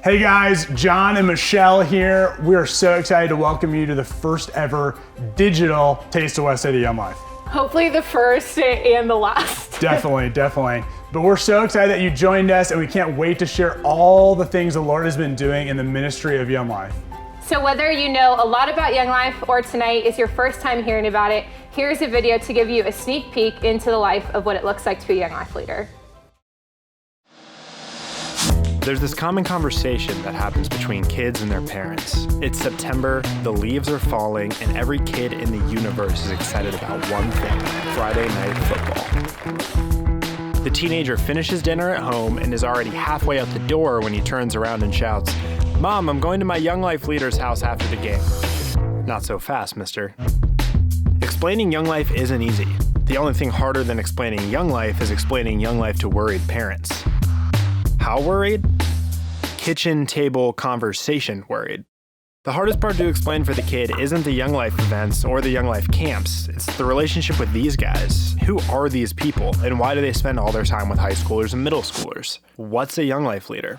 Hey guys, John and Michelle here. We are so excited to welcome you to the first ever digital Taste of West Ada Young Life. Hopefully the first and the last. Definitely. But we're so excited that you joined us, and we can't wait to share all the things the Lord has been doing in the ministry of Young Life. So whether you know a lot about Young Life or tonight is your first time hearing about it, here's a video to give you a sneak peek into the life of what it looks like to be a Young Life leader. There's this common conversation that happens between kids and their parents. It's September, the leaves are falling, and every kid in the universe is excited about one thing: Friday night football. The teenager finishes dinner at home and is already halfway out the door when he turns around and shouts, "Mom, I'm going to my Young Life leader's house after the game." Not so fast, mister. Explaining Young Life isn't easy. The only thing harder than explaining Young Life is explaining Young Life to worried parents. How worried? Kitchen table conversation worried. The hardest part to explain for the kid isn't the Young Life events or the Young Life camps. It's the relationship with these guys. Who are these people, and why do they spend all their time with high schoolers and middle schoolers? What's a Young Life leader?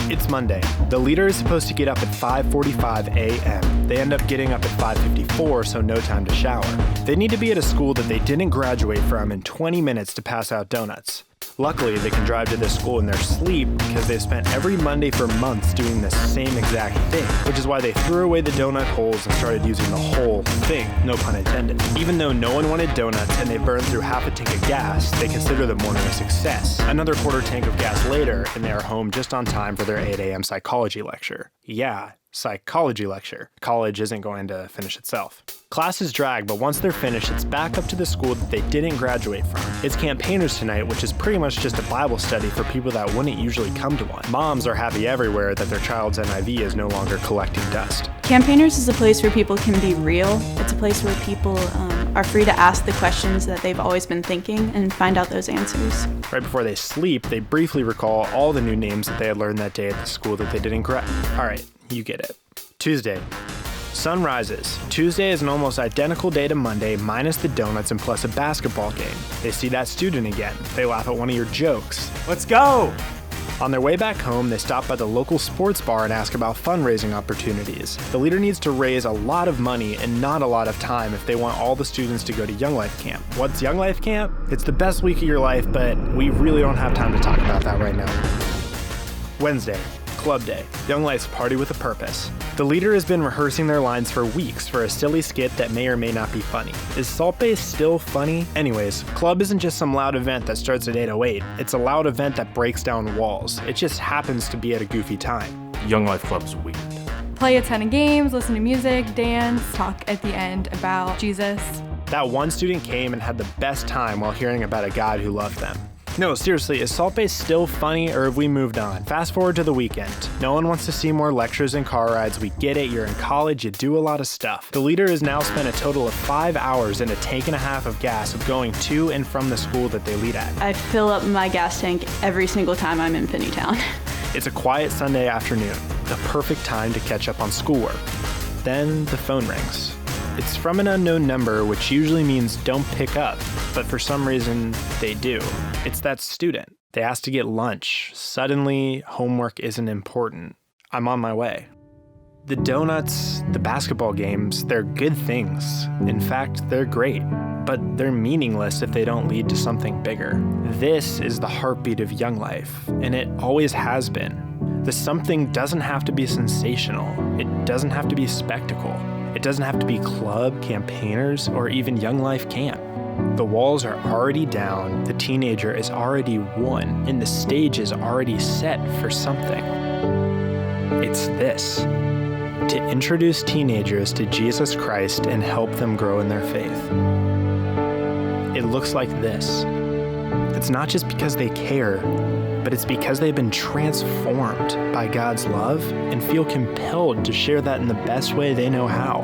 It's Monday. The leader is supposed to get up at 5:45 a.m. They end up getting up at 5:54, so no time to shower. They need to be at a school that they didn't graduate from in 20 minutes to pass out donuts. Luckily, they can drive to this school in their sleep because they've spent every Monday for months doing the same exact thing, which is why they threw away the donut holes and started using the whole thing, no pun intended. Even though no one wanted donuts and they burned through half a tank of gas, they consider the morning a success. Another quarter tank of gas later, and they are home just on time for their 8 a.m. psychology lecture. Yeah, psychology lecture. College isn't going to finish itself. Classes drag, but once they're finished, it's back up to the school that they didn't graduate from. It's Campaigners tonight, which is pretty much just a Bible study for people that wouldn't usually come to one. Moms are happy everywhere that their child's NIV is no longer collecting dust. Campaigners is a place where people can be real. It's a place where people are free to ask the questions that they've always been thinking and find out those answers. Right before they sleep, they briefly recall all the new names that they had learned that day at the school that they didn't graduate. All right, you get it. Tuesday. Sun rises. Tuesday is an almost identical day to Monday, minus the donuts and plus a basketball game. They see that student again. They laugh at one of your jokes. Let's go! On their way back home, they stop by the local sports bar and ask about fundraising opportunities. The leader needs to raise a lot of money and not a lot of time if they want all the students to go to Young Life Camp. What's Young Life Camp? It's the best week of your life, but we really don't have time to talk about that right now. Wednesday. Club Day. Young Life's party with a purpose. The leader has been rehearsing their lines for weeks for a silly skit that may or may not be funny. Is Salt Bae still funny? Anyways, Club isn't just some loud event that starts at 8:08. It's a loud event that breaks down walls. It just happens to be at a goofy time. Young Life Club's weird. Play a ton of games, listen to music, dance, talk at the end about Jesus. That one student came and had the best time while hearing about a God who loved them. No, seriously, is Salt Bae still funny, or have we moved on? Fast forward to the weekend. No one wants to see more lectures and car rides. We get it, you're in college, you do a lot of stuff. The leader has now spent a total of 5 hours and a tank and a half of gas of going to and from the school that they lead at. I fill up my gas tank every single time I'm in Finneytown. It's a quiet Sunday afternoon, the perfect time to catch up on schoolwork. Then the phone rings. It's from an unknown number, which usually means don't pick up, but for some reason, they do. It's that student. They ask to get lunch. Suddenly, homework isn't important. I'm on my way. The donuts, the basketball games, they're good things. In fact, they're great, but they're meaningless if they don't lead to something bigger. This is the heartbeat of Young Life, and it always has been. The something doesn't have to be sensational. It doesn't have to be spectacle. It doesn't have to be club, campaigners, or even Young Life Camp. The walls are already down, the teenager is already won, and the stage is already set for something. It's this: to introduce teenagers to Jesus Christ and help them grow in their faith. It looks like this. It's not just because they care, but it's because they've been transformed by God's love and feel compelled to share that in the best way they know how.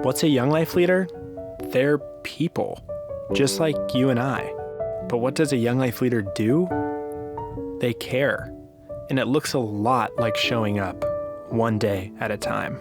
What's a Young Life leader? They're people, just like you and I. But what does a Young Life leader do? They care. And it looks a lot like showing up, one day at a time.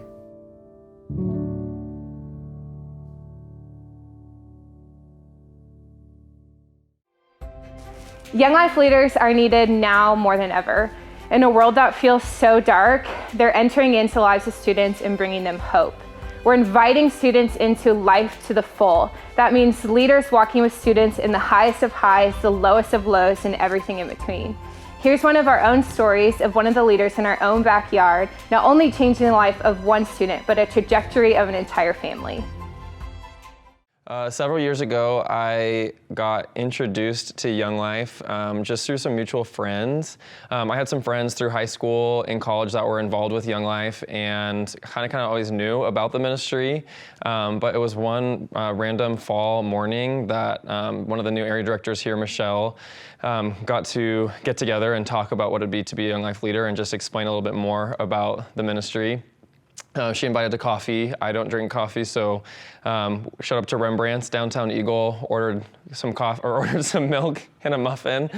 Young Life leaders are needed now more than ever. In a world that feels so dark, they're entering into lives of students and bringing them hope. We're inviting students into life to the full. That means leaders walking with students in the highest of highs, the lowest of lows, and everything in between. Here's one of our own stories of one of the leaders in our own backyard, not only changing the life of one student, but a trajectory of an entire family. Several years ago, I got introduced to Young Life just through some mutual friends. I had some friends through high school and college that were involved with Young Life and kind of always knew about the ministry. But it was one random fall morning that one of the new area directors here, Michelle, got to get together and talk about what it'd be to be a Young Life leader and just explain a little bit more about the ministry. She invited to coffee. I don't drink coffee, so showed up to Rembrandt's downtown Eagle, ordered some coffee or ordered some milk and a muffin,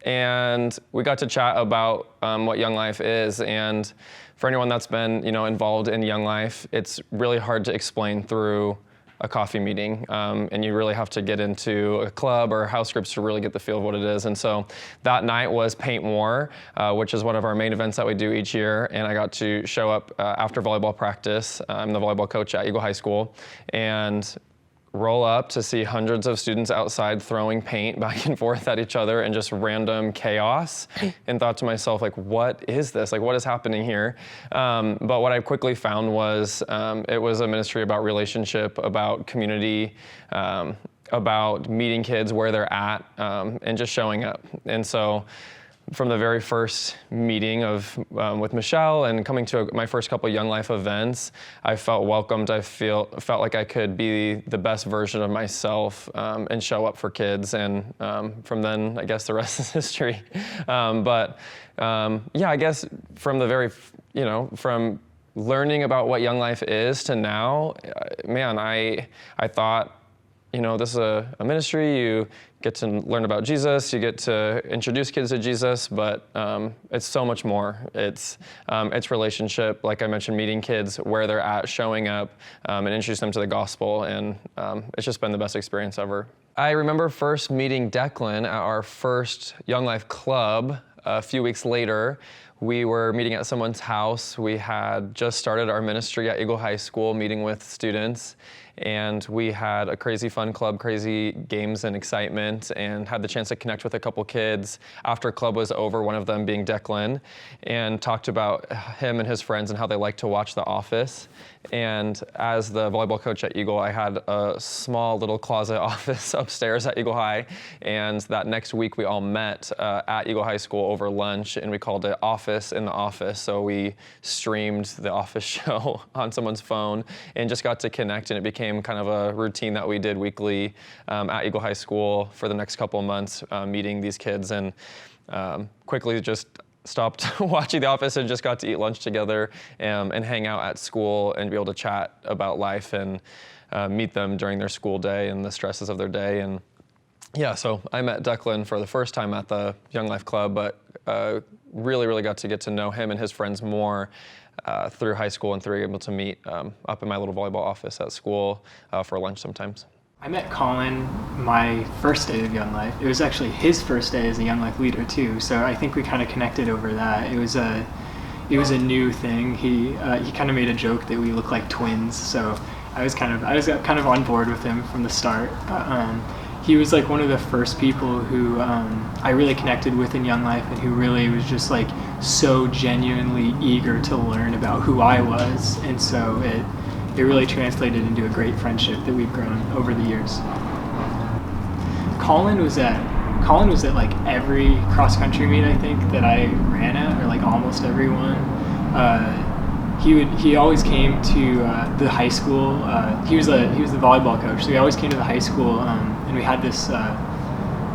and we got to chat about what Young Life is. And for anyone that's been, involved in Young Life, it's really hard to explain through a coffee meeting, and you really have to get into a club or house groups to really get the feel of what it is. And so that night was Paint War, which is one of our main events that we do each year, and I got to show up after volleyball practice. I'm the volleyball coach at Eagle High School, and roll up to see hundreds of students outside throwing paint back and forth at each other and just random chaos, and thought to myself, like, what is this? Like, what is happening here? But what I quickly found was it was a ministry about relationship, about community, about meeting kids where they're at, and just showing up. And so from the very first meeting with Michelle and coming to my first couple Young Life events, I felt welcomed. I felt like I could be the best version of myself and show up for kids. And from then, I guess the rest is history. I guess from the very, from learning about what Young Life is to now, man, I thought, this is a ministry. You get to learn about Jesus, you get to introduce kids to Jesus, but it's so much more. It's relationship, like I mentioned, meeting kids where they're at, showing up, and introduce them to the gospel, and it's just been the best experience ever. I remember first meeting Declan at our first Young Life club a few weeks later. We were meeting at someone's house. We had just started our ministry at Eagle High School, meeting with students, and we had a crazy fun club, crazy games and excitement, and had the chance to connect with a couple kids after club was over, one of them being Declan, and talked about him and his friends and how they like to watch The Office. And as the volleyball coach at Eagle, I had a small little closet office upstairs at Eagle High, and that next week we all met at Eagle High School over lunch, and we called it Office in the Office. So we streamed the Office show on someone's phone and just got to connect, and it became kind of a routine that we did weekly at Eagle High School for the next couple of months, meeting these kids, and quickly just stopped watching The Office and just got to eat lunch together and hang out at school and be able to chat about life and meet them during their school day and the stresses of their day. And yeah, so I met Declan for the first time at the Young Life Club, but really got to get to know him and his friends more through high school and through able to meet up in my little volleyball office at school for lunch sometimes. I met Colin my first day of Young Life. It was actually his first day as a Young Life leader too, so I think we kind of connected over that. It was a new thing. He kind of made a joke that we look like twins, so I was kind of on board with him from the start. He was like one of the first people who I really connected with in Young Life, and who really was just like so genuinely eager to learn about who I was, and so it really translated into a great friendship that we've grown over the years. Colin was at like every cross country meet I think that I ran at, or like almost every one. He always came to the high school. He was the volleyball coach, so he always came to the high school, and we had this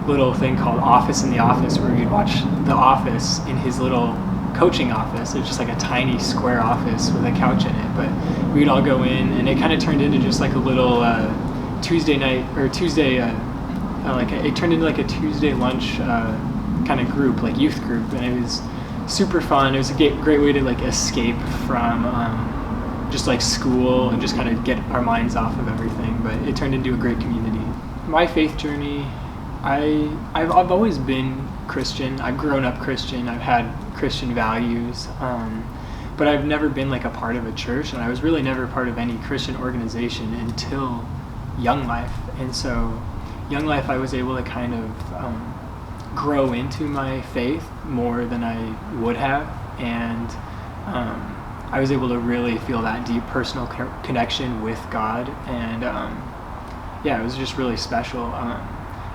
little thing called Office in the Office, where we'd watch The Office in his little coaching office. It's just like a tiny square office with a couch in it, but we'd all go in, and it kind of turned into just like a little Tuesday night, or Tuesday, it turned into like a Tuesday lunch kind of group, like youth group, and it was super fun. It was a great way to like escape from just like school and just kind of get our minds off of everything, but it turned into a great community. My faith journey I've always been Christian. I've grown up Christian. I've had Christian values, but I've never been like a part of a church, and I was really never part of any Christian organization until Young Life. And so, Young Life, I was able to kind of grow into my faith more than I would have, and I was able to really feel that deep personal connection with God, and yeah, it was just really special.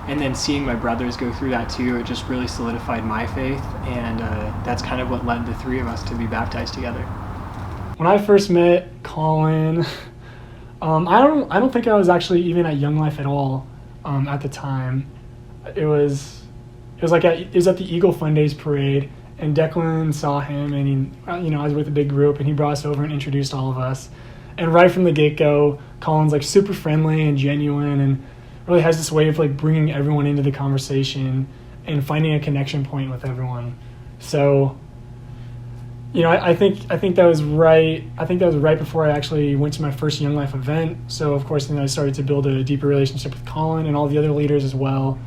And then seeing my brothers go through that too, it just really solidified my faith, and that's kind of what led the three of us to be baptized together. When I first met Colin, I don't think I was actually even at Young Life at all at the time. It was at the Eagle Fun Days parade, and Declan saw him, and I was with a big group, and he brought us over and introduced all of us. And right from the get-go, Colin's like super friendly and genuine, and really has this way of like bringing everyone into the conversation and finding a connection point with everyone. So, I think that was right. I think that was right before I actually went to my first Young Life event. So of course, then I started to build a deeper relationship with Colin and all the other leaders as well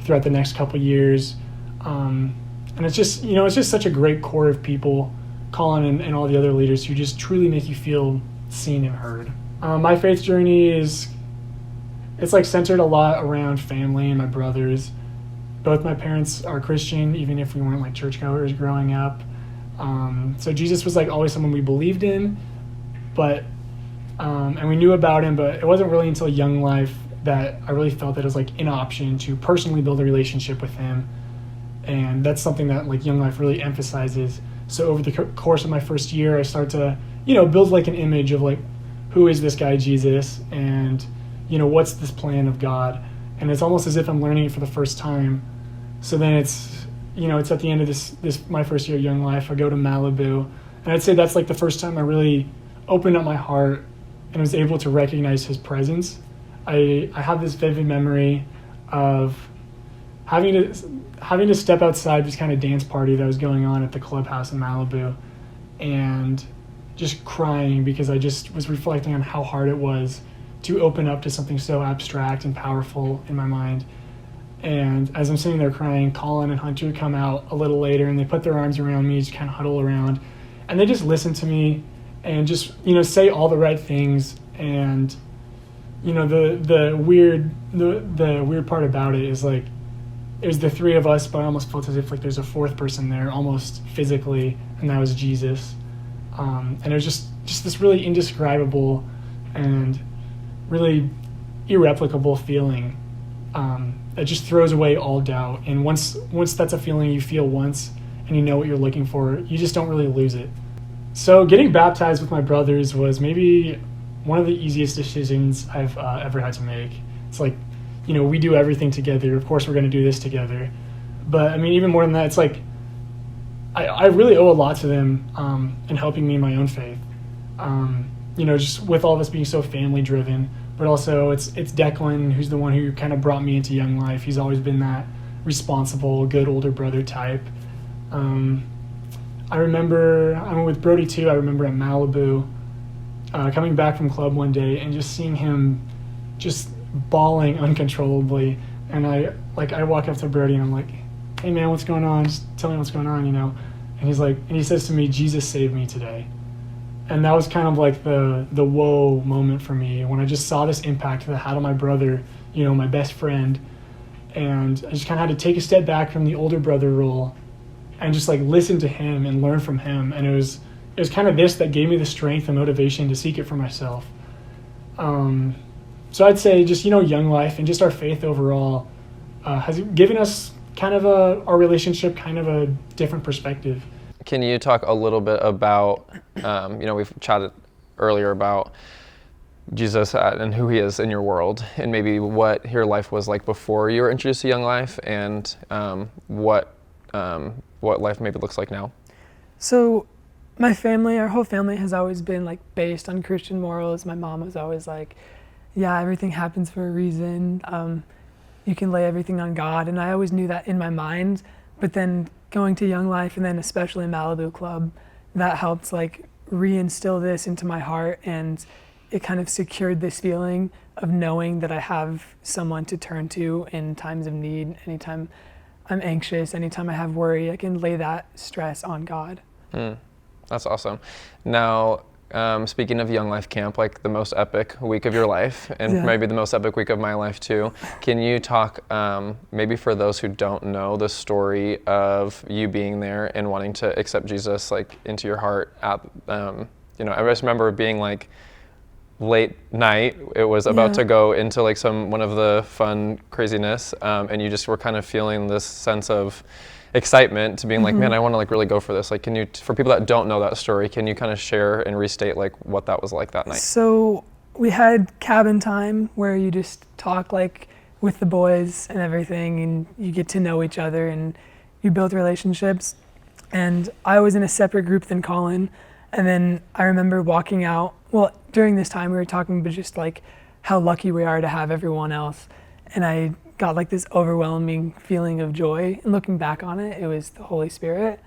throughout the next couple years. And it's just such a great core of people, Colin and all the other leaders, who just truly make you feel seen and heard. My faith journey it's like centered a lot around family and my brothers. Both my parents are Christian, even if we weren't like churchgoers growing up. So Jesus was like always someone we believed in, but and we knew about him, but it wasn't really until Young Life that I really felt that it was like an option to personally build a relationship with him. And that's something that like Young Life really emphasizes. So over the course of my first year, I start to, build like an image of like, who is this guy Jesus, and what's this plan of God? And it's almost as if I'm learning it for the first time. So then it's at the end of this my first year of Young Life, I go to Malibu, and I'd say that's like the first time I really opened up my heart and was able to recognize his presence. I have this vivid memory of having to step outside this kind of dance party that was going on at the clubhouse in Malibu, and just crying because I just was reflecting on how hard it was to open up to something so abstract and powerful in my mind. And as I'm sitting there crying, Colin and Hunter come out a little later, and they put their arms around me, just kind of huddle around, and they just listen to me and just say all the right things. And the weird part about it is like it was the three of us, but I almost felt as if like there's a fourth person there, almost physically, and that was Jesus. And it was just this really indescribable and really irreplicable feeling that just throws away all doubt. And once that's a feeling you feel once and you know what you're looking for, you just don't really lose it. So getting baptized with my brothers was maybe one of the easiest decisions I've ever had to make. It's like, we do everything together. Of course we're going to do this together. But I mean, even more than that, it's like I really owe a lot to them in helping me in my own faith. Just with all of us being so family driven, but also it's Declan who's the one who kind of brought me into Young Life. He's always been that responsible, good older brother type. I remember, with Brody too, I remember at Malibu, coming back from club one day and just seeing him just bawling uncontrollably. And I walk up to Brody and I'm like, hey man, what's going on? Just tell me what's going on, And he says to me, Jesus saved me today. And that was kind of like the whoa moment for me when I just saw this impact that it had on my brother, my best friend. And I just kind of had to take a step back from the older brother role and just like listen to him and learn from him. And it was kind of this that gave me the strength and motivation to seek it for myself. So I'd say just, Young Life and just our faith overall has given us kind of our relationship kind of a different perspective. Can you talk a little bit about, we've chatted earlier about Jesus and who he is in your world, and maybe what your life was like before you were introduced to Young Life, and what life maybe looks like now? So my family, our whole family has always been like based on Christian morals. My mom was always like, yeah, everything happens for a reason. You can lay everything on God. And I always knew that in my mind, but then going to Young Life and then especially Malibu Club, that helped like reinstill this into my heart and it kind of secured this feeling of knowing that I have someone to turn to in times of need. Anytime I'm anxious, anytime I have worry, I can lay that stress on God. That's awesome. Now, speaking of Young Life Camp, like the most epic week of your life, and maybe the most epic week of my life too, can you talk, maybe for those who don't know, the story of you being there and wanting to accept Jesus like into your heart at, you know, I just remember being like late night, it was about to go into like one of the fun craziness, and you just were kind of feeling this sense of excitement to being like, man, I want to like really go for this. Like, can you, for people that don't know that story, can you kind of share and restate like what that was like that night? So we had cabin time where you just talk like with the boys and everything, and you get to know each other and you build relationships. And I was in a separate group than Colin. And then I remember walking out, well, during this time we were talking about just like how lucky we are to have everyone else. And I got like this overwhelming feeling of joy, and looking back on it, it was the Holy Spirit.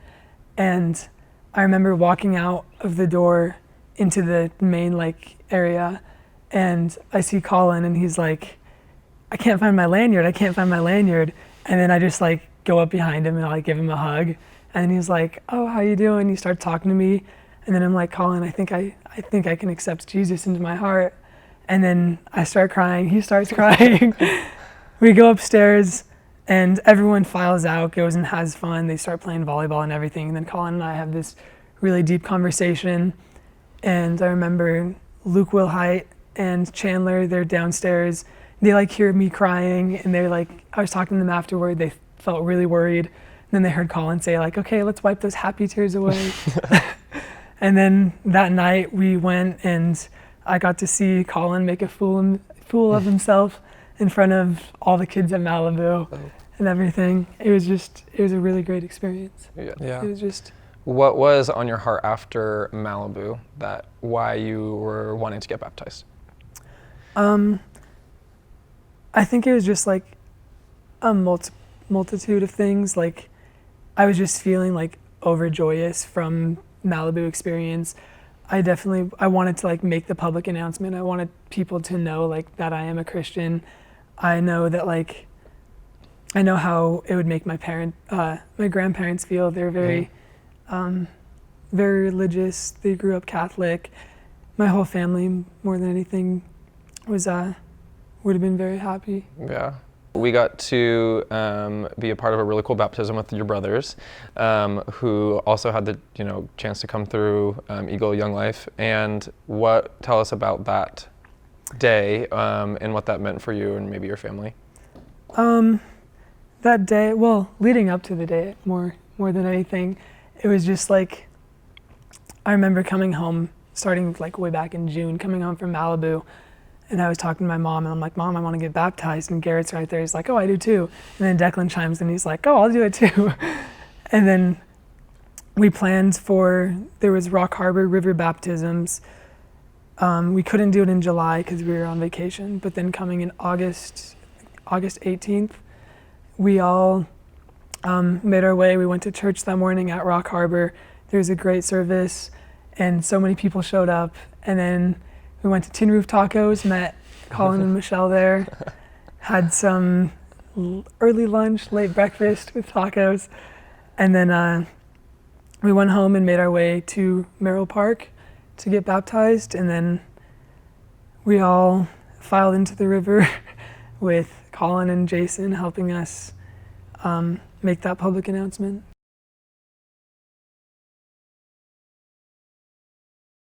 And I remember walking out of the door into the main like area, and I see Colin, and he's like, I can't find my lanyard. And then I just like go up behind him and I like give him a hug, and he's like, oh, how you doing? He starts talking to me, and then I'm like, Colin, I think I can accept Jesus into my heart. And then I start crying, he starts crying. We go upstairs and everyone files out, goes and has fun. They start playing volleyball and everything. And then Colin and I have this really deep conversation. And I remember Luke Wilhite and Chandler, they're downstairs. They like hear me crying, and they're like, I was talking to them afterward, they felt really worried. And then they heard Colin say like, okay, let's wipe those happy tears away. And then that night we went, and I got to see Colin make a fool of himself in front of all the kids at Malibu and everything. It was a really great experience. Yeah. It was just. What was on your heart after Malibu, that why you were wanting to get baptized? I think it was just like a multitude of things. Like I was just feeling like overjoyous from Malibu experience. I wanted to like make the public announcement. I wanted people to know like that I am a Christian. I know that like, I know how it would make my grandparents feel. They're very, very religious. They grew up Catholic. My whole family, more than anything, would have been very happy. Yeah. We got to be a part of a really cool baptism with your brothers, who also had the chance to come through Eagle Young Life. And tell us about that day and what that meant for you and maybe your family. That day, well, leading up to the day, more than anything, it was just like, I remember coming home, starting like way back in June, coming home from Malibu. And I was talking to my mom, and I'm like, Mom, I want to get baptized. And Garrett's right there. He's like, oh, I do too. And then Declan chimes in. He's like, oh, I'll do it too. And then we planned there was Rock Harbor River baptisms. We couldn't do it in July because we were on vacation. But then coming in August 18th, we all made our way. We went to church that morning at Rock Harbor. There was a great service, and so many people showed up. And then we went to Tin Roof Tacos, met Colin and Michelle there, had some early lunch, late breakfast with tacos, and then we went home and made our way to Merrill Park to get baptized, and then we all filed into the river with Colin and Jason helping us make that public announcement.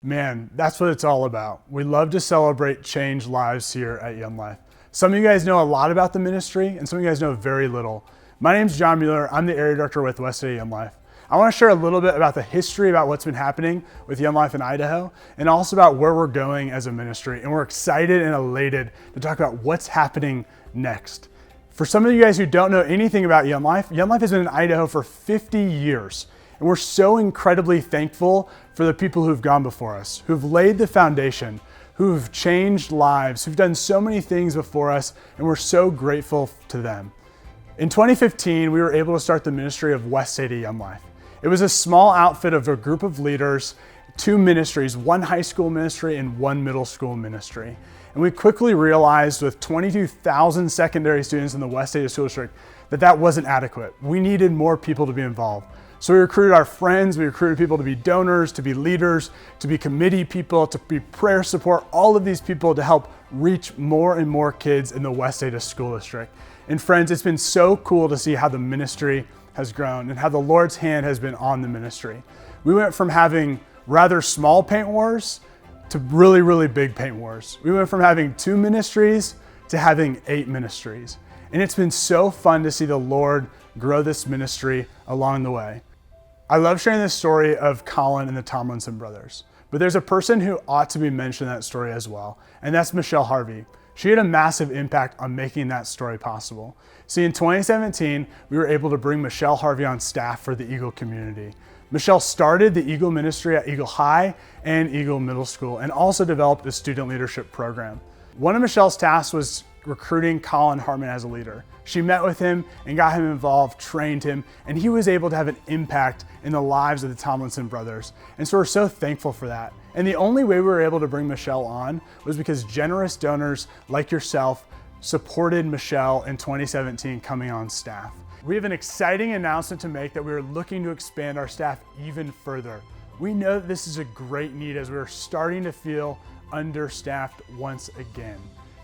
Man, that's what it's all about. We love to celebrate changed lives here at Young Life. Some of you guys know a lot about the ministry, and some of you guys know very little. My name's John Mueller. I'm the area director with West City Young Life. I want to share a little bit about the history about what's been happening with Young Life in Idaho, and also about where we're going as a ministry. And we're excited and elated to talk about what's happening next. For some of you guys who don't know anything about Young Life has been in Idaho for 50 years. And we're so incredibly thankful for the people who've gone before us, who've laid the foundation, who've changed lives, who've done so many things before us, and we're so grateful to them. In 2015, we were able to start the ministry of West City Young Life. It was a small outfit of a group of leaders 2 ministries, 1 high school ministry and 1 middle school ministry. And we quickly realized with 22,000 secondary students in the West Ada School District that wasn't adequate. We needed more people to be involved. So we recruited our friends, we recruited people to be donors, to be leaders, to be committee people, to be prayer support, all of these people to help reach more and more kids in the West Ada School District. And friends, it's been so cool to see how the ministry has grown and how the Lord's hand has been on the ministry. We went from having rather small paint wars to really, really big paint wars. We went from having 2 ministries to having 8 ministries. And it's been so fun to see the Lord grow this ministry along the way. I love sharing this story of Colin and the Tomlinson brothers, but there's a person who ought to be mentioned in that story as well, and that's Michelle Harvey. She had a massive impact on making that story possible. See, in 2017, we were able to bring Michelle Harvey on staff for the Eagle community. Michelle started the Eagle ministry at Eagle High and Eagle Middle School and also developed a student leadership program. One of Michelle's tasks was recruiting Colin Hartman as a leader. She met with him and got him involved, trained him, and he was able to have an impact in the lives of the Tomlinson brothers. And so we're so thankful for that. And the only way we were able to bring Michelle on was because generous donors like yourself supported Michelle in 2017 coming on staff. We have an exciting announcement to make that we are looking to expand our staff even further. We know that this is a great need as we are starting to feel understaffed once again.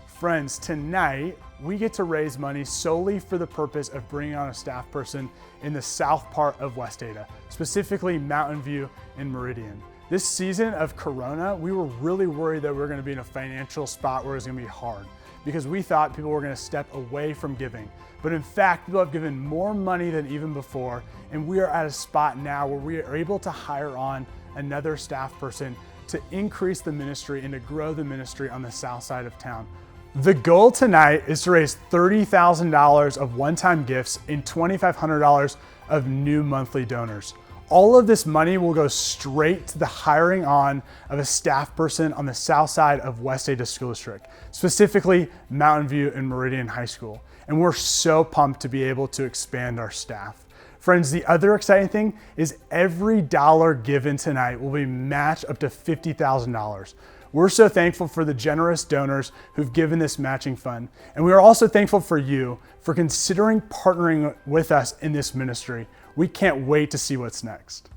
Friends, tonight we get to raise money solely for the purpose of bringing on a staff person in the south part of West Ada, specifically Mountain View and Meridian. This season of Corona, we were really worried that we were going to be in a financial spot where it was going to be hard because we thought people were going to step away from giving. But in fact, people have given more money than even before, and we are at a spot now where we are able to hire on another staff person to increase the ministry and to grow the ministry on the south side of town. The goal tonight is to raise $30,000 of one-time gifts and $2,500 of new monthly donors. All of this money will go straight to the hiring on of a staff person on the south side of West Ada School District, specifically Mountain View and Meridian High School. And we're so pumped to be able to expand our staff. Friends, the other exciting thing is every dollar given tonight will be matched up to $50,000. We're so thankful for the generous donors who've given this matching fund. And we are also thankful for you for considering partnering with us in this ministry. We can't wait to see what's next.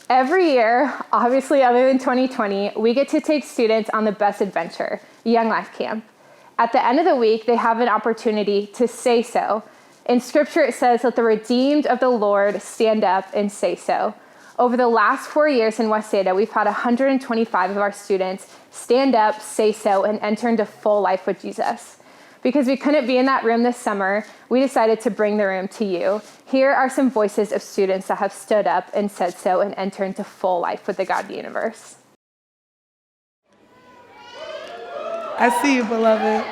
Every year, obviously other than 2020, we get to take students on the best adventure, Young Life Camp. At the end of the week, they have an opportunity to say so. In scripture, it says, "Let the redeemed of the Lord stand up and say so." Over the last 4 years in West Ada, we've had 125 of our students stand up, say so, and enter into full life with Jesus. Because we couldn't be in that room this summer, we decided to bring the room to you. Here are some voices of students that have stood up and said so and entered into full life with the God of the universe. I see you, beloved.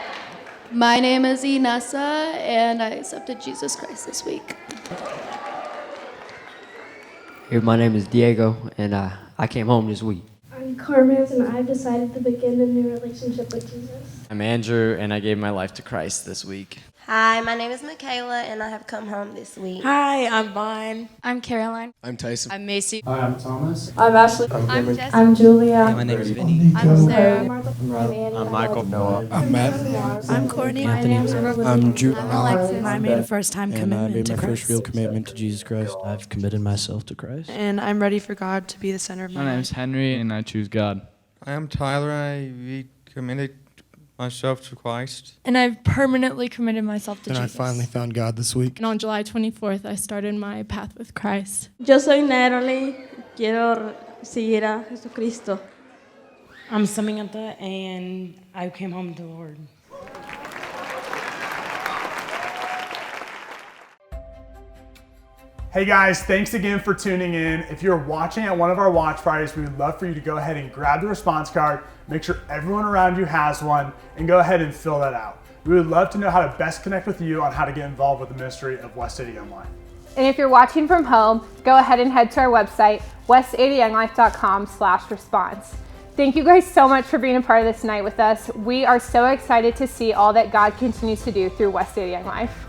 My name is Inessa, and I accepted Jesus Christ this week. Hey, my name is Diego, and I came home this week. I'm Carmen, and I've decided to begin a new relationship with Jesus. I'm Andrew, and I gave my life to Christ this week. Hi, my name is Michaela, and I have come home this week. Hi, I'm Vine. I'm Caroline. I'm Tyson. I'm Macy. Hi, I'm Thomas. I'm Ashley. I'm Jess. I'm Julia. Hey, my name is Vinny. I'm Sarah. I'm Michael. Noah. I'm Matt. I'm Courtney. I'm Drew. I'm Alexis. I made a first-time And I commitment made to my Christ. first real commitment to Jesus Christ. I've committed myself to Christ. And I'm ready for God to be the center of my My life. name's Henry, and I choose God. I am Tyler. I recommitted myself to Christ. And I've permanently committed myself to And Jesus. I finally found God this week. And on July 24th, I started my path with Christ. Yo soy Neroli. Quiero seguir a Jesucristo. I'm Samantha, and I came home to the Lord. Hey guys, thanks again for tuning in. If you're watching at one of our watch parties, we would love for you to go ahead and grab the response card, make sure everyone around you has one, and go ahead and fill that out. We would love to know how to best connect with you on how to get involved with the ministry of West Ada Young Life. And if you're watching from home, go ahead and head to our website, westadayounglife.com/response. Thank you guys so much for being a part of this night with us. We are so excited to see all that God continues to do through West Ada Young Life.